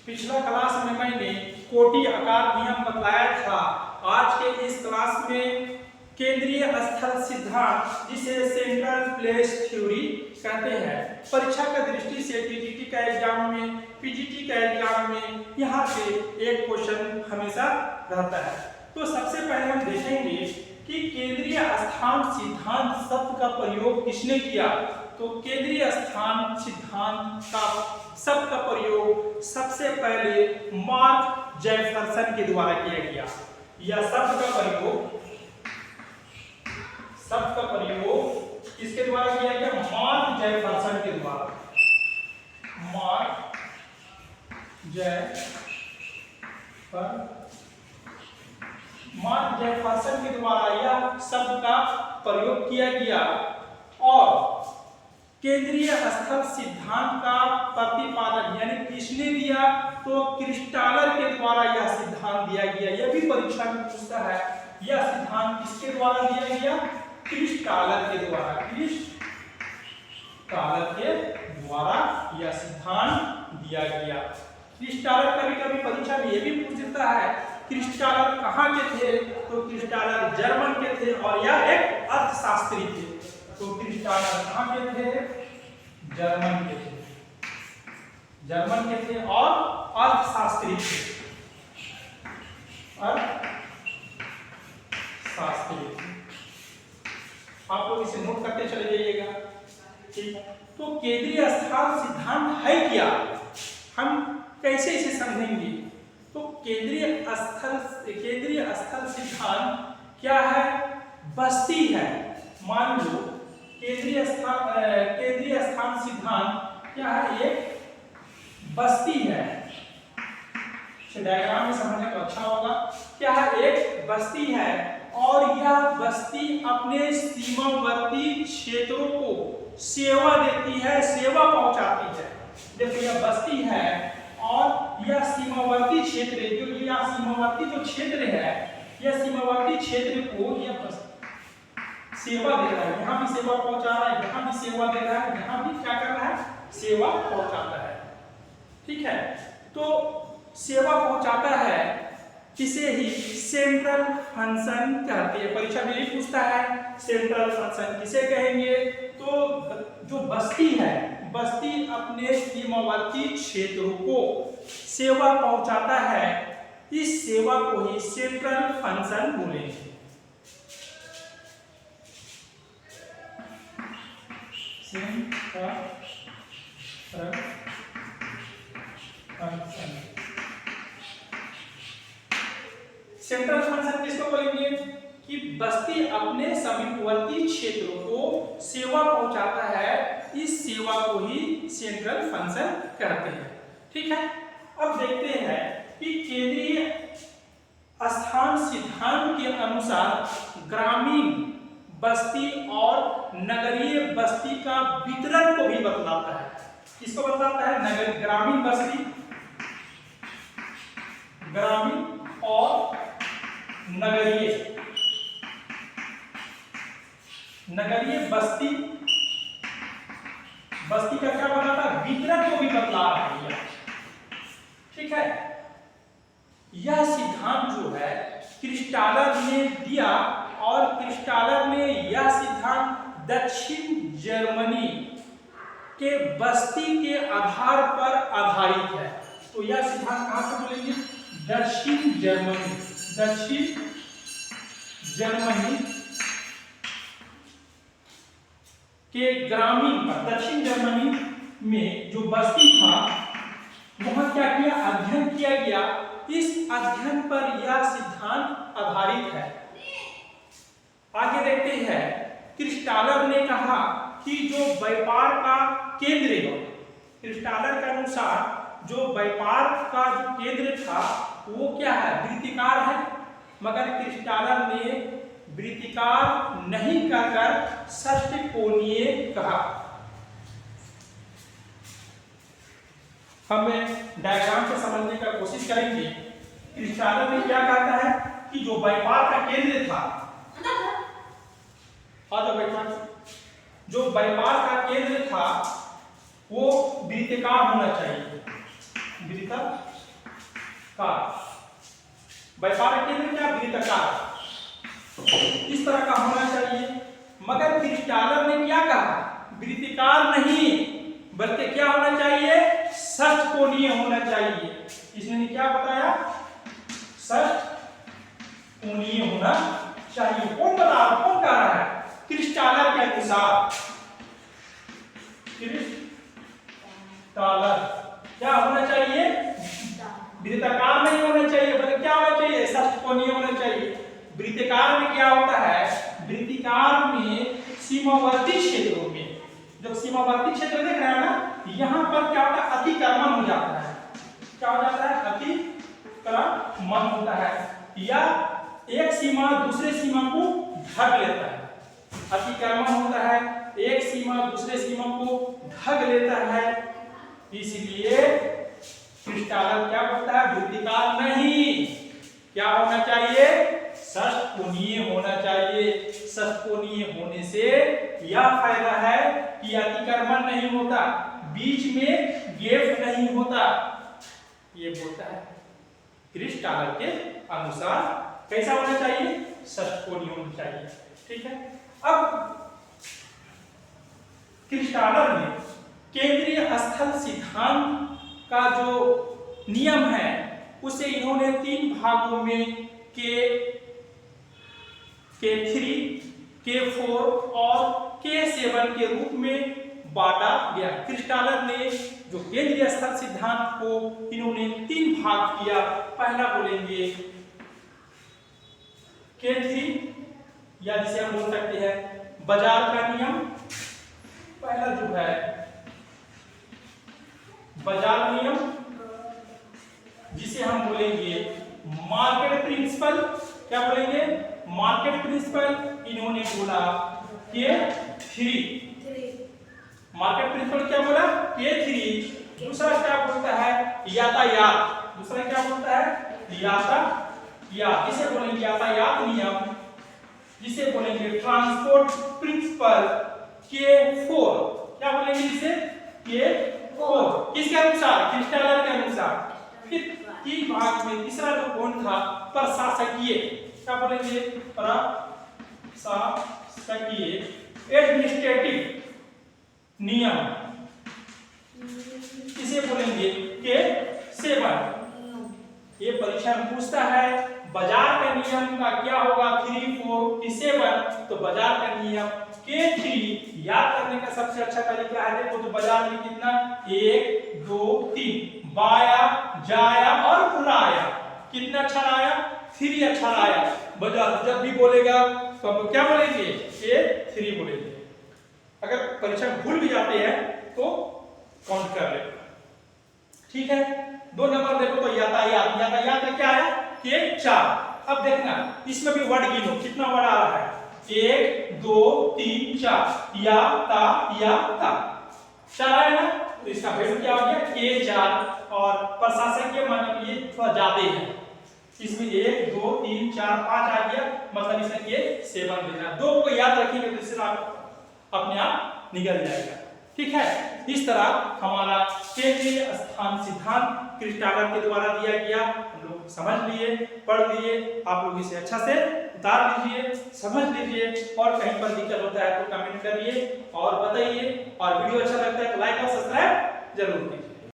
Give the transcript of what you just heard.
पिछला क्लास में मैंने कोटि आकार नियम बताया था। आज के इस क्लास में केंद्रीय स्थल सिद्धांत, जिसे सेंट्रल प्लेस थ्योरी कहते हैं, परीक्षा की दृष्टि से टीजीटी का एग्जाम में, पीजीटी का एग्जाम में यहाँ से एक क्वेश्चन हमेशा रहता है। तो सबसे पहले हम देखेंगे कि केंद्रीय स्थान सिद्धांत शब्द का प्रयोग किसने किया। तो केंद्रीय स्थान सिद्धांत का शब्द का प्रयोग सबसे पहले मार्क जेफरसन के द्वारा किया गया। यह शब्द का प्रयोग किसके द्वारा किया गया? मार्क जेफरसन के द्वारा। मार्क जेफरसन के द्वारा यह शब्द का प्रयोग किया गया और केंद्रीय स्थल सिद्धांत का प्रतिपादन यानी किसने दिया? तो क्रिस्टालर के द्वारा यह सिद्धांत दिया गया। यह भी परीक्षा में पूछता है, यह सिद्धांत किसके द्वारा दिया गया? क्रिस्टालर के द्वारा। क्रिस्टालर के द्वारा यह सिद्धांत दिया गया। क्रिस्टालर कभी कभी परीक्षा में यह भी पूछ देता है, क्रिस्टालर कहाँ के थे? तो क्रिस्टालर जर्मन के थे और यह एक अर्थशास्त्री थे। तो क्रिस्टालर कहाँ के थे? जर्मन के थे और अर्थशास्त्री थे। आप लोग इसे नोट करते चले जाइएगा, ठीक है। तो केंद्रीय स्थल सिद्धांत है क्या, हम कैसे इसे समझेंगे? तो केंद्रीय स्थल सिद्धांत क्या है? बस्ती है। मान लो केंद्रीय स्थान सिद्धांत क्या है? एक बस्ती है। डायग्राम में समझने तो अच्छा होगा। क्या है? एक बस्ती है और यह बस्ती अपने सीमावर्ती क्षेत्रों को सेवा देती है, सेवा पहुंचाती है। देखो यह बस्ती है और यह सीमावर्ती क्षेत्र जो क्षेत्र है, यह सीमावर्ती क्षेत्र को यह सेवा दे रहा है। यहाँ भी सेवा पहुंचा रहा है, यहाँ भी सेवा दे रहा है, यहाँ भी क्या कर रहा है? सेवा पहुंचाता है, ठीक है। तो सेवा पहुंचाता है, इसे ही सेंट्रल फंक्शन कहते हैं। परीक्षा में यही पूछता है, सेंट्रल फंक्शन किसे कहेंगे? तो जो बस्ती है, बस्ती अपने सीमावर्ती क्षेत्रों को सेवा पहुंचाता है, इस सेवा को ही सेंट्रल फंक्शन बोलेंगे। सेंट्रल फंक्शन किसको बोलेंगे? कि बस्ती अपने समीपवर्ती क्षेत्रों को सेवा पहुंचाता है, इस सेवा को ही सेंट्रल फंक्शन कहते हैं, ठीक है। अब देखते हैं कि केंद्रीय स्थान सिद्धांत के अनुसार ग्रामीण बस्ती और नगरीय बस्ती का वितरण को भी बतलाता है। किसको बतलाता है? ग्रामीण बस्ती, ग्रामीण और नगरीय बस्ती का क्या बताता है? वितरण को भी बतला रहा है, ठीक है। यह सिद्धांत जो है क्रिस्टालर ने दिया और क्रिस्टालर ने यह सिद्धांत दक्षिण जर्मनी के बस्ती के आधार पर आधारित है। तो यह सिद्धांत कहां से बोलेंगे? दक्षिण जर्मनी के ग्रामीण पर, दक्षिण जर्मनी में जो बस्ती था वहां क्या किया? अध्ययन किया गया। इस अध्ययन पर यह सिद्धांत आधारित है। आगे देखते हैं, क्रिस्टालर ने कहा कि जो व्यापार का केंद्र है, क्रिस्टालर के अनुसार जो व्यापार का जो केंद्र था वो क्या है? वृत्तिकार है। मगर क्रिस्टालर ने वृत्तिकार नहीं कहकर षट्कोणीय कहा। हम डायग्राम से समझने का कोशिश करेंगे। क्रिस्टालर ने क्या कहता है कि जो व्यापार का केंद्र था, जो व्यापार का केंद्र था वो वृत्तिकार होना चाहिए। वृत्ताकार। व्यापार केंद्र क्या? वृत्ताकार। इस तरह का होना चाहिए। मगर क्रिस्टालर ने क्या कहा? वृत्ताकार नहीं बल्कि क्या होना चाहिए? षटकोणीय होना चाहिए। इसने क्या बताया? षटकोणीय होना चाहिए। कौन बता रहा? कौन कह रहा है? क्रिस्टालर के अनुसार। क्रिस्टालर क्या होना चाहिए? वृत्ताकार नहीं होना चाहिए बल्कि क्या होना चाहिए? षटकोणीय होना चाहिए। वृत्ताकार में क्या होता है? वृत्ताकार में सीमावर्ती क्षेत्रों में, जब सीमावर्ती क्षेत्र देख रहे हैं ना, यहाँ पर क्या होता है? अतिक्रमण हो जाता है। क्या हो जाता है? अतिक्रमण होता है, या एक सीमा दूसरे सीमा को ढक लेता है। अतिक्रमण होता है, एक सीमा दूसरे सीमा को ढक लेता है। इसलिए क्रिस्टालर क्या बोलता है? वृत्ताकार नहीं, क्या होना चाहिए? षटकोणीय होना चाहिए। षटकोणीय होने से यह फायदा है कि अतिक्रमण नहीं होता, बीच में गैप नहीं होता। ये बोलता है क्रिस्टालर के अनुसार कैसा होना चाहिए? षटकोणीय होना चाहिए। ठीक है। अब क्रिस्टालर में केंद्रीय स्थल सिद्धांत का जो नियम है उसे इन्होंने 3 भागों में K3, K4 और K7 के रूप में बांटा गया। क्रिस्टालर ने जो केंद्रीय स्थल सिद्धांत को इन्होंने 3 भाग किया। पहला बोलेंगे K3, या जिसे हम बोल सकते हैं बाजार का नियम। पहला जो है बाजार नियम, जिसे हम बोलेंगे मार्केट प्रिंसिपल। क्या बोलेंगे? Market principle. इन्होंने बोला K3। मार्केट प्रिंसिपल क्या बोला? K3। दूसरा क्या बोलता है? यातायात। दूसरा क्या बोलता है? यातायात। इसे बोलेंगे यातायात नियम, जिसे बोलेंगे ट्रांसपोर्ट प्रिंसिपल K4। क्या बोलेंगे इसे? K4। किसके अनुसार? क्रिस्टालर के अनुसार। फिर 3 भाग में तीसरा जो कोण था प्रशासकीय। क्या बोलेंगे? प्रशासकीय एडमिनिस्ट्रेटिव नियम, इसे बोलेंगे K7। ये परीक्षा में पूछता है बाजार का नियम का क्या होगा? 3, 4 की 7। तो बाजार का नियम K3 याद करने का सबसे अच्छा तरीका है, देखो तो बाजार में कितना? 1, 2, 3 बाया, जाया और राया। कितना अच्छा आया? 3 अच्छा आया। बाजार जब भी बोलेगा तो हम क्या बोलेंगे? K3 बोलेंगे। अगर परीक्षा में भूल भी जाते हैं तो काउंट कर लेगा। ठीक है। 2 नंबर देखो तो यातायात। यातायात में क्या आया? K4। अब देखना इसमें भी वर्ड गिनो, कितना वर्ड आ रहा है? 1, 2, 3, 4 यातायात। 4 आया ना, तो इसका वैल्यू क्या हो गया? K4। और प्रशासकीय माने ये थोड़ा ज्यादा है, इसमें 1, 2, 3, 4, 5 आ गया, मतलब इसमें K7 देना। 2 को याद रखेंगे तो इससे अपने आप निकल जाएगा। ठीक है। इस तरह हमारा केंद्रीय स्थान सिद्धांत क्रिस्टालर के द्वारा दिया गया। हम लोग समझ लिए, पढ़ लिए। आप लोग इसे अच्छा से उतार लीजिए, समझ लीजिए, और कहीं पर दिक्कत होता है तो कमेंट करिए और बताइए। और वीडियो अच्छा लगता है तो लाइक और सब्सक्राइब जरूर कीजिए।